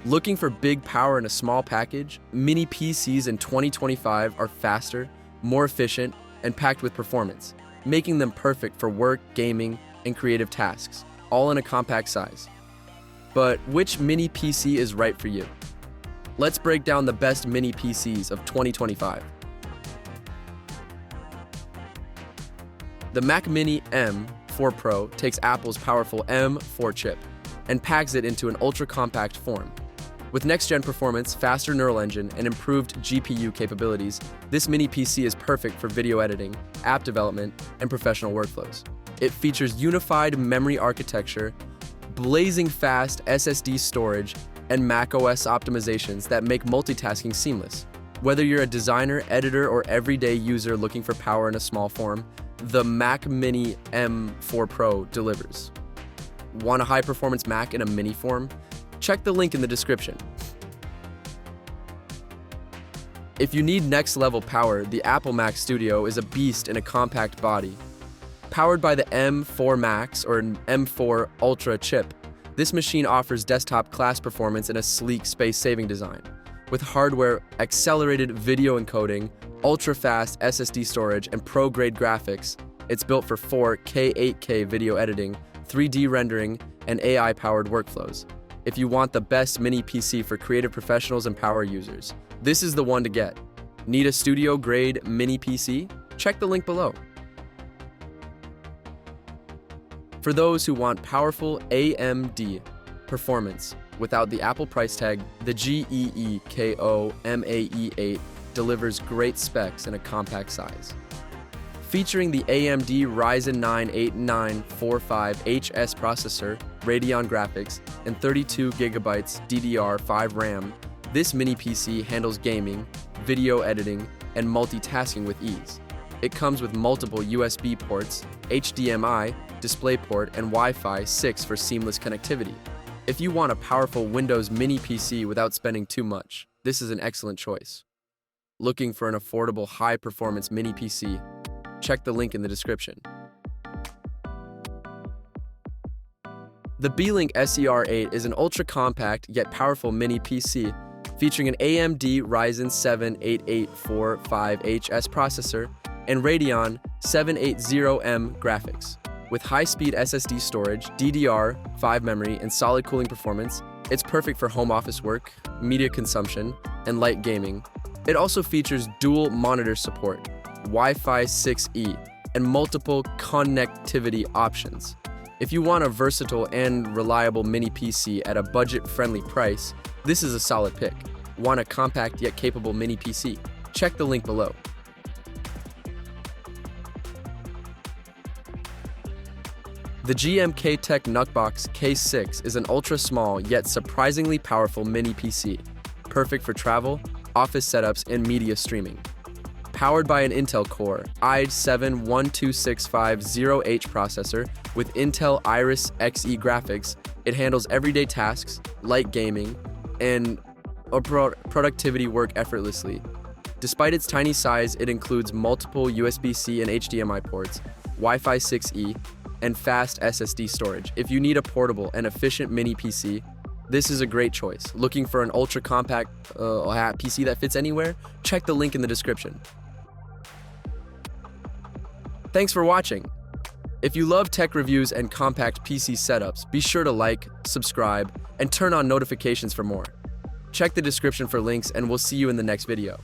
Looking for big power in a small package? Mini PCs in 2025 are faster, more efficient, and packed with performance, making them perfect for work, gaming, and creative tasks, all in a compact size. But which mini PC is right for you? Let's break down the best mini PCs of 2025. The Mac Mini M4 Pro takes Apple's powerful M4 chip and packs it into an ultra-compact form. With next-gen performance, faster neural engine, and improved GPU capabilities, this mini PC is perfect for video editing, app development, and professional workflows. It features unified memory architecture, blazing fast SSD storage, and macOS optimizations that make multitasking seamless. Whether you're a designer, editor, or everyday user looking for power in a small form, the Mac Mini M4 Pro delivers. Want a high-performance Mac in a mini form? Check the link in the description. If you need next-level power, the Apple Mac Studio is a beast in a compact body. Powered by the M4 Max or M4 Ultra chip, this machine offers desktop-class performance in a sleek, space-saving design. With hardware, accelerated video encoding, ultra-fast SSD storage, and pro-grade graphics, it's built for 4K, 8K video editing, 3D rendering, and AI-powered workflows. If you want the best mini PC for creative professionals and power users, this is the one to get. Need a studio-grade mini PC? Check the link below. For those who want powerful AMD performance without the Apple price tag, the GEEKOM MAE8 delivers great specs in a compact size. Featuring the AMD Ryzen 9 8945HS processor, Radeon graphics, and 32GB DDR5 RAM, this mini PC handles gaming, video editing, and multitasking with ease. It comes with multiple USB ports, HDMI, DisplayPort, and Wi-Fi 6 for seamless connectivity. If you want a powerful Windows mini PC without spending too much, this is an excellent choice. Looking for an affordable, high-performance mini PC? Check the link in the description. The Beelink SER8 is an ultra-compact yet powerful mini PC featuring an AMD Ryzen 7 8845HS processor and Radeon 780M graphics. With high-speed SSD storage, DDR5 memory, and solid cooling performance, it's perfect for home office work, media consumption, and light gaming. It also features dual monitor support, Wi-Fi 6E, and multiple connectivity options. If you want a versatile and reliable mini PC at a budget-friendly price, this is a solid pick. Want a compact yet capable mini PC? Check the link below. The GMKtec Nucbox K6 is an ultra-small yet surprisingly powerful mini PC, perfect for travel, office setups, and media streaming. Powered by an Intel Core i7-12650H processor with Intel Iris Xe graphics, it handles everyday tasks, light gaming, and productivity work effortlessly. Despite its tiny size, it includes multiple USB-C and HDMI ports, Wi-Fi 6E, and fast SSD storage. If you need a portable and efficient mini PC, this is a great choice. Looking for an ultra-compact PC that fits anywhere? Check the link in the description. Thanks for watching. If you love tech reviews and compact PC setups, be sure to like, subscribe, and turn on notifications for more. Check the description for links, and we'll see you in the next video.